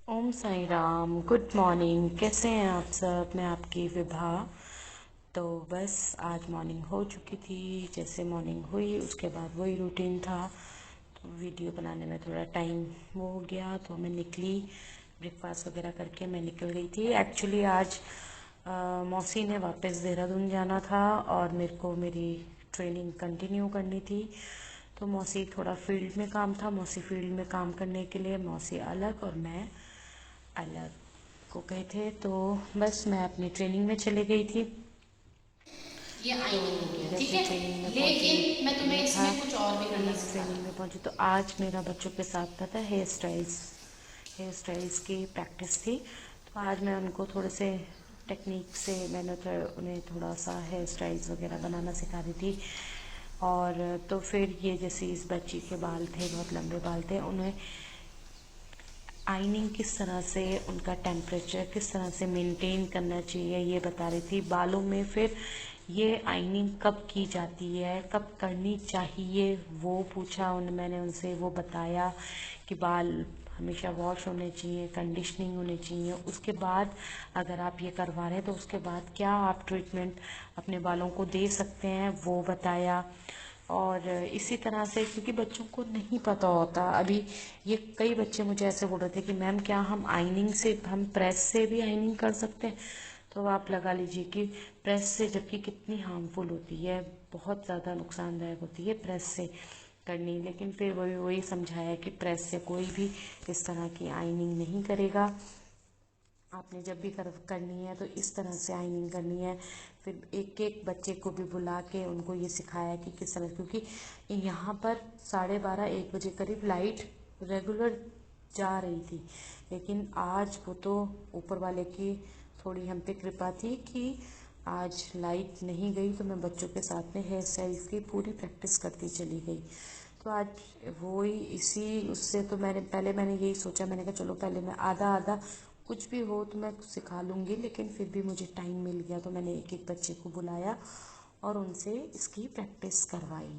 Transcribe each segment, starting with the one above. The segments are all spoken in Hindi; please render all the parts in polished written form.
ओम साई राम। Good morning. कैसे हैं आप सब? मैं आपकी विभा। तो बस आज मॉर्निंग हो चुकी थी। जैसे मॉर्निंग हुई उसके बाद वही रूटीन था। तो वीडियो बनाने में थोड़ा टाइम वो हो गया तो मैं निकली। ब्रेकफास्ट वगैरह करके मैं निकल गई थी। एक्चुअली आज मौसी ने वापस देहरादून जाना था और मेरे को मेरी ट्रेनिंग कंटिन्यू करनी थी। तो मौसी थोड़ा फील्ड में काम था। मौसी फील्ड में काम करने के लिए मौसी अलग और मैं अलग को गए थे। तो बस मैं अपनी ट्रेनिंग में चली गई थी। ये तो आईनी नहीं है, ठीक जैसे है। ट्रेनिंग में पहुंची लेकिन मैं तो तुम्हें ये था इसमें कुछ और भी कि करना सिखा ट्रेनिंग में दूँ। पहुंची तो आज मेरा बच्चों के साथ का था हेयर स्टाइल्स की प्रैक्टिस थी। तो आज मैं उनको थोड़े से टेक्निक से मैंने उन्हें थोड़ा सा हेयर स्टाइल्स वगैरह बनाना सिखा रही थी। और तो फिर ये जैसे इस बच्ची के बाल थे, बहुत लंबे बाल थे, उन्हें आइनिंग किस तरह से, उनका टेम्परेचर किस तरह से मेंटेन करना चाहिए ये बता रही थी। बालों में फिर ये आइनिंग कब की जाती है, कब करनी चाहिए, वो पूछा मैंने उनसे। वो बताया कि बाल हमेशा वॉश होने चाहिए, कंडीशनिंग होनी चाहिए। उसके बाद अगर आप ये करवा रहे हैं तो उसके बाद क्या आप ट्रीटमेंट अपने बालों को दे सकते हैं, वो बताया। और इसी तरह से क्योंकि बच्चों को नहीं पता होता अभी, ये कई बच्चे मुझे ऐसे बोल रहे थे कि मैम क्या हम आइनिंग से, हम प्रेस से भी आइनिंग कर सकते हैं? तो आप लगा लीजिए कि प्रेस से, जबकि कितनी हार्मफुल होती है, बहुत ज़्यादा नुकसानदायक होती है प्रेस से करनी। लेकिन फिर वही वही समझाया कि प्रेस से कोई भी इस तरह की आइनिंग नहीं करेगा। आपने जब भी करनी है तो इस तरह से आइनिंग करनी है। फिर एक एक बच्चे को भी बुला के उनको ये सिखाया कि किस तरह, क्योंकि यहाँ पर 12:30-1 बजे करीब लाइट रेगुलर जा रही थी। लेकिन आज वो तो ऊपर वाले की थोड़ी हम पे कृपा थी कि आज लाइट नहीं गई। तो मैं बच्चों के साथ में हेयर स्टाइल्स की पूरी प्रैक्टिस करती चली गई। तो आज वो ही इसी उससे तो मैंने यही सोचा, मैंने कहा चलो पहले मैं आधा आधा कुछ भी हो तो मैं सिखा लूँगी। लेकिन फिर भी मुझे टाइम मिल गया तो मैंने एक एक बच्चे को बुलाया और उनसे इसकी प्रैक्टिस करवाई।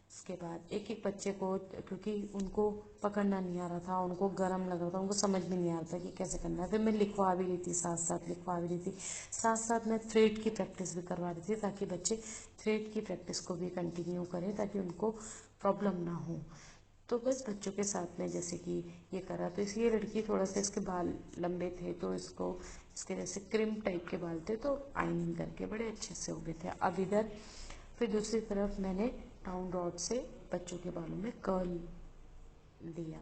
उसके बाद एक एक बच्चे को, क्योंकि उनको पकड़ना नहीं आ रहा था, उनको गर्म लग रहा था, उनको समझ में नहीं आ रहा था कि कैसे करना है। फिर मैं लिखवा भी रही थी, साथ साथ लिखवा भी रही थी, साथ साथ मैं थ्रेड की प्रैक्टिस भी करवा रही थी, ताकि बच्चे थ्रेड की प्रैक्टिस को भी कंटिन्यू करें, ताकि उनको प्रॉब्लम ना हो। तो बस बच्चों के साथ में जैसे कि ये करा, तो इसलिए लड़की थोड़ा सा, इसके बाल लंबे थे तो इसको, इसके जैसे क्रीम टाइप के बाल थे तो आइनिंग करके बड़े अच्छे से हो गए थे। अब इधर फिर दूसरी तरफ मैंने टाउन रॉड से बच्चों के बालों में कर्ल दिया।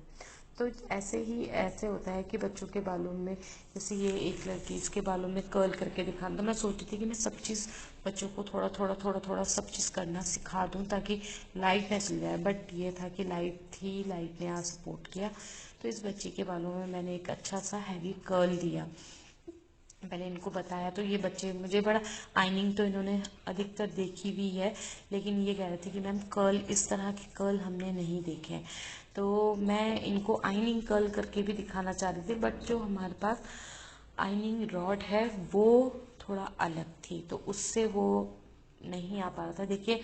तो ऐसे ही ऐसे होता है कि बच्चों के बालों में, जैसे ये एक लड़की, इसके बालों में कर्ल करके दिखाना, तो मैं सोचती थी कि मैं सब चीज़ बच्चों को थोड़ा थोड़ा थोड़ा थोड़ा सब चीज़ करना सिखा दूं ताकि लाइट ना चल जाए। बट ये था कि लाइट थी, लाइट ने आज सपोर्ट किया। तो इस बच्ची के बालों में मैंने एक अच्छा सा हैवी कर्ल दिया। पहले इनको बताया तो ये बच्चे मुझे बड़ा, आइनिंग तो इन्होंने अधिकतर देखी भी है, लेकिन ये कह रहे थे कि मैम कर्ल, इस तरह के कर्ल हमने नहीं देखे हैं। तो मैं इनको आइनिंग कर्ल करके भी दिखाना चाह रही थी, बट जो हमारे पास आइनिंग रॉड है वो थोड़ा अलग थी, तो उससे वो नहीं आ पा रहा था। देखिए,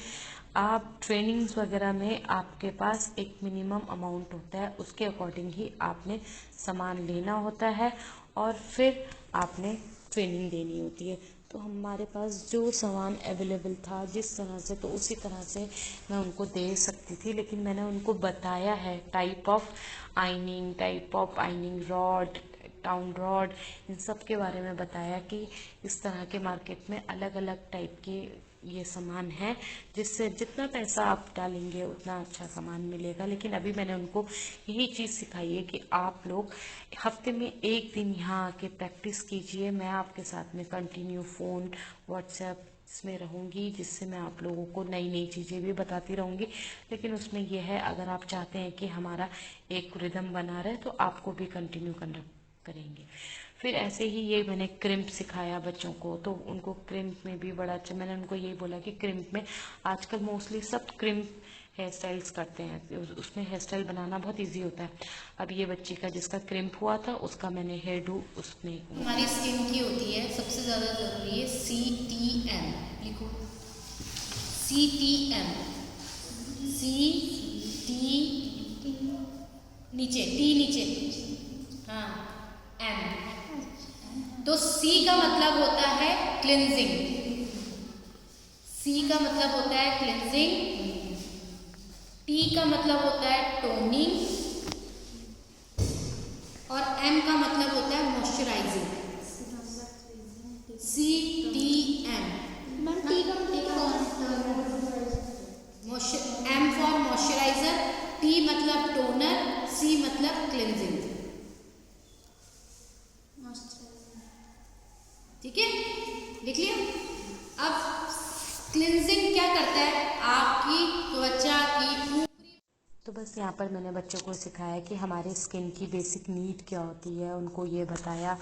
आप ट्रेनिंग्स वगैरह में आपके पास एक मिनिमम अमाउंट होता है, उसके अकॉर्डिंग ही आपने सामान लेना होता है और फिर आपने ट्रेनिंग देनी होती है। तो हमारे पास जो सामान अवेलेबल था जिस तरह से, तो उसी तरह से मैं उनको दे सकती थी। लेकिन मैंने उनको बताया है type of ironing rod, town rod, इन सब के बारे में बताया कि इस तरह के मार्केट में अलग अलग टाइप के ये सामान है, जिससे जितना पैसा आप डालेंगे उतना अच्छा सामान मिलेगा। लेकिन अभी मैंने उनको यही चीज़ सिखाई है कि आप लोग हफ्ते में एक दिन यहाँ आके प्रैक्टिस कीजिए। मैं आपके साथ में कंटिन्यू फ़ोन, व्हाट्सएप इसमें रहूँगी, जिससे मैं आप लोगों को नई नई चीज़ें भी बताती रहूँगी। लेकिन उसमें यह है, अगर आप चाहते हैं कि हमारा एक रिदम बना रहे तो आपको भी कंटिन्यू करना करेंगे। फिर ऐसे ही ये मैंने क्रिम्प सिखाया बच्चों को, तो उनको क्रिम्प में भी बड़ा अच्छा, मैंने उनको यही बोला कि क्रिम्प में आजकल मोस्टली सब क्रिम्प हेयर स्टाइल्स करते हैं, उसमें हेयर स्टाइल बनाना बहुत इजी होता है। अब ये बच्ची का जिसका क्रिम्प हुआ था उसका मैंने हेयर डू उसमें वो हमारी किया। स्किन की होती है, सबसे ज़्यादा ज़रूरी है CTM। लिखो, CTM। सी टी, नीचे टी नीचे, हाँ, एम। तो सी का मतलब होता है क्लिनजिंग, सी का मतलब होता है क्लिनजिंग, टी का मतलब होता है टोनिंग और एम का मतलब होता है moisturising. C T M, M for moisturiser, T मतलब टोनर, सी मतलब क्लिनजिंग। ठीक है, लिख लिया। अब क्लिनजिंग क्या करता है, आपकी त्वचा की तो बस यहाँ पर मैंने बच्चों को सिखाया कि हमारे स्किन की बेसिक नीड क्या होती है, उनको ये बताया।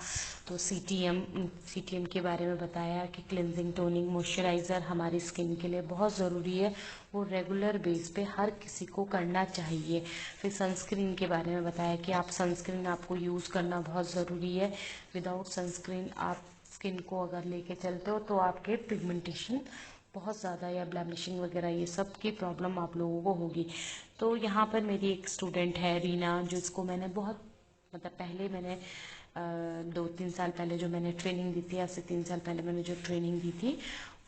तो सीटीएम के बारे में बताया कि क्लिनजिंग, टोनिंग, मॉइस्चराइज़र हमारी स्किन के लिए बहुत ज़रूरी है, वो रेगुलर बेस पे हर किसी को करना चाहिए। फिर सनस्क्रीन के बारे में बताया कि आप सनस्क्रीन आपको यूज़ करना बहुत ज़रूरी है। विदाउट सनस्क्रीन आप स्किन को अगर लेके चलते हो तो आपके पिगमेंटेशन बहुत ज़्यादा या ब्लैमिशिंग वगैरह ये सब की प्रॉब्लम आप लोगों को होगी। तो यहाँ पर मेरी एक स्टूडेंट है रीना, जिसको मैंने बहुत मतलब पहले मैंने 2-3 साल पहले जो मैंने ट्रेनिंग दी थी, आज से 3 साल पहले मैंने जो ट्रेनिंग दी थी,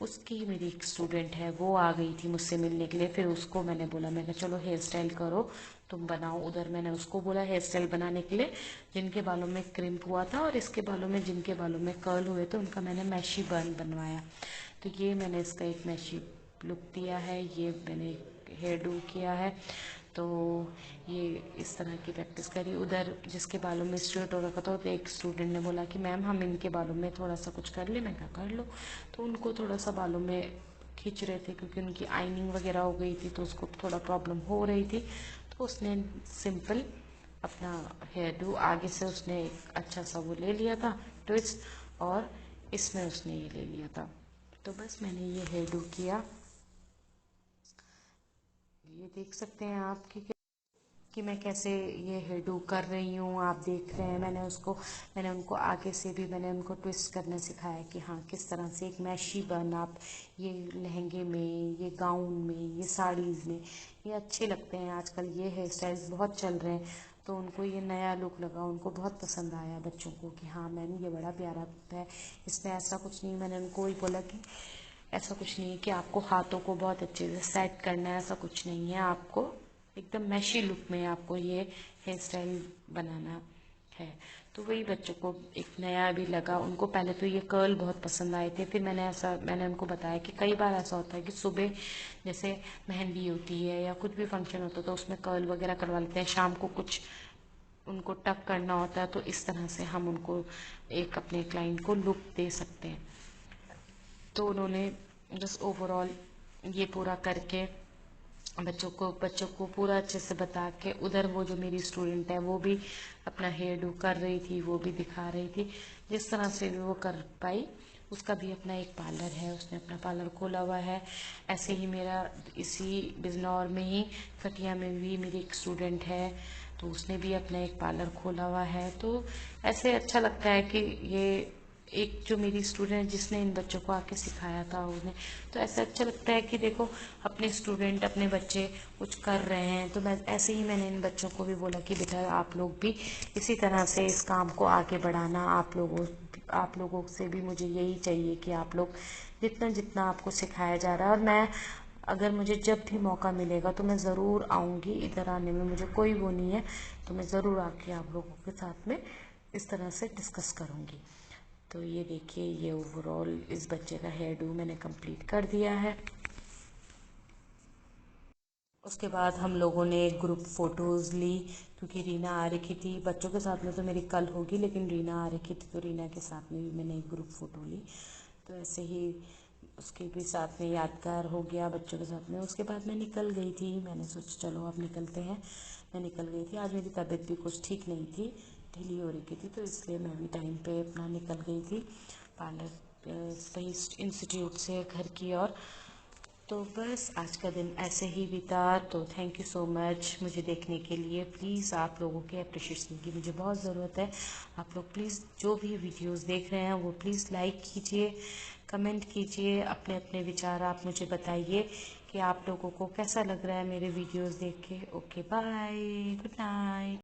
उसकी मेरी एक स्टूडेंट है, वो आ गई थी मुझसे मिलने के लिए। फिर उसको मैंने बोला, मैंने चलो हेयर स्टाइल करो, तुम बनाओ। उधर मैंने उसको बोला हेयर स्टाइल बनाने के लिए, जिनके बालों में क्रिम्प हुआ था और इसके बालों में, जिनके बालों में कर्ल हुए थे, उनका मैंने मैशी बन बनवाया। तो ये मैंने इसका एक मैशी लुक दिया है, ये मैंने हेयर डू किया है। तो ये इस तरह की प्रैक्टिस करी। उधर जिसके बालों में स्ट्रेट हो रखा था, तो एक स्टूडेंट ने बोला कि मैम हम इनके बालों में थोड़ा सा कुछ कर ले। मैं कहा कर लो। तो उनको थोड़ा सा बालों में खींच रहे थे क्योंकि उनकी आइनिंग वगैरह हो गई थी, तो उसको थोड़ा प्रॉब्लम हो रही थी। तो उसने सिंपल अपना हेयर डू आगे से उसने एक अच्छा सा वो ले लिया था ट्विस्ट, और इसमें उसने ये ले लिया था। तो बस मैंने ये हेयर डू किया, ये देख सकते हैं आप कि मैं कैसे ये हेयर डू कर रही हूँ। आप देख रहे हैं, मैंने उनको आगे से भी मैंने उनको ट्विस्ट करना सिखाया कि हाँ किस तरह से एक मैशी बन आप ये लहंगे में, ये गाउन में, ये साड़ीज़ में ये अच्छे लगते हैं। आजकल ये हेयर स्टाइल्स बहुत चल रहे हैं, तो उनको ये नया लुक लगा, उनको बहुत पसंद आया बच्चों को कि हाँ मैम ये बड़ा प्यारा है, इसमें ऐसा कुछ नहीं। मैंने उनको वही बोला कि ऐसा कुछ नहीं है कि आपको हाथों को बहुत अच्छे से सेट करना है, ऐसा कुछ नहीं है। आपको एकदम मैशी लुक में आपको ये हेयर स्टाइल बनाना है। तो वही बच्चों को एक नया भी लगा। उनको पहले तो ये कर्ल बहुत पसंद आए थे। फिर मैंने उनको बताया कि कई बार ऐसा होता है कि सुबह जैसे मेहंदी होती है या कुछ भी फंक्शन होता है तो उसमें कर्ल वगैरह करवा लेते हैं, शाम को कुछ उनको टक करना होता है, तो इस तरह से हम उनको एक अपने क्लाइंट को लुक दे सकते हैं। तो उन्होंने बस ओवरऑल ये पूरा करके बच्चों को पूरा अच्छे से बता के, उधर वो जो मेरी स्टूडेंट है वो भी अपना हेयर डू कर रही थी, वो भी दिखा रही थी जिस तरह से भी वो कर पाई। उसका भी अपना एक पार्लर है, उसने अपना पार्लर खोला हुआ है। ऐसे ही मेरा इसी बिजनौर में ही कटिया में भी मेरी एक स्टूडेंट है, तो उसने भी अपना एक पार्लर खोला हुआ है। तो ऐसे अच्छा लगता है कि ये एक जो मेरी स्टूडेंट जिसने इन बच्चों को आके सिखाया था उन्हें, तो ऐसा अच्छा लगता है कि देखो अपने स्टूडेंट, अपने बच्चे कुछ कर रहे हैं। तो मैं ऐसे ही मैंने इन बच्चों को भी बोला कि बेटा आप लोग भी इसी तरह से इस काम को आगे बढ़ाना। आप लोगों से भी मुझे यही चाहिए कि आप लोग जितना जितना आपको सिखाया जा रहा है, और मैं अगर मुझे जब भी मौका मिलेगा तो मैं ज़रूर आऊँगी। इधर आने में मुझे कोई वो नहीं है, तो मैं ज़रूर आके आप लोगों के साथ में इस तरह से डिस्कस करूँगी। तो ये देखिए, ये ओवरऑल इस बच्चे का हेयर डू मैंने कंप्लीट कर दिया है। उसके बाद हम लोगों ने ग्रुप फ़ोटोज़ ली, क्योंकि रीना आ रखी थी। बच्चों के साथ में तो मेरी कल होगी, लेकिन रीना आ रखी थी तो रीना के साथ में भी मैंने एक ग्रुप फ़ोटो ली। तो ऐसे ही उसके भी साथ में यादगार हो गया बच्चों के साथ में। उसके बाद मैं निकल गई थी, मैंने सोचा चलो अब निकलते हैं। मैं निकल गई थी, आज मेरी तबीयत भी कुछ ठीक नहीं थी, ढीली हो रही थी, तो इसलिए मैं भी टाइम पे अपना निकल गई थी पार्लर सही इंस्टीट्यूट से घर की ओर। तो बस आज का दिन ऐसे ही बीता। तो थैंक यू सो मच मुझे देखने के लिए। प्लीज़ आप लोगों के अप्रिशिएशन की मुझे बहुत ज़रूरत है। आप लोग प्लीज़ जो भी वीडियोस देख रहे हैं वो प्लीज़ लाइक कीजिए, कमेंट कीजिए, अपने अपने विचार आप मुझे बताइए कि आप लोगों को कैसा लग रहा है मेरे वीडियोस देख के। Okay bye, good night.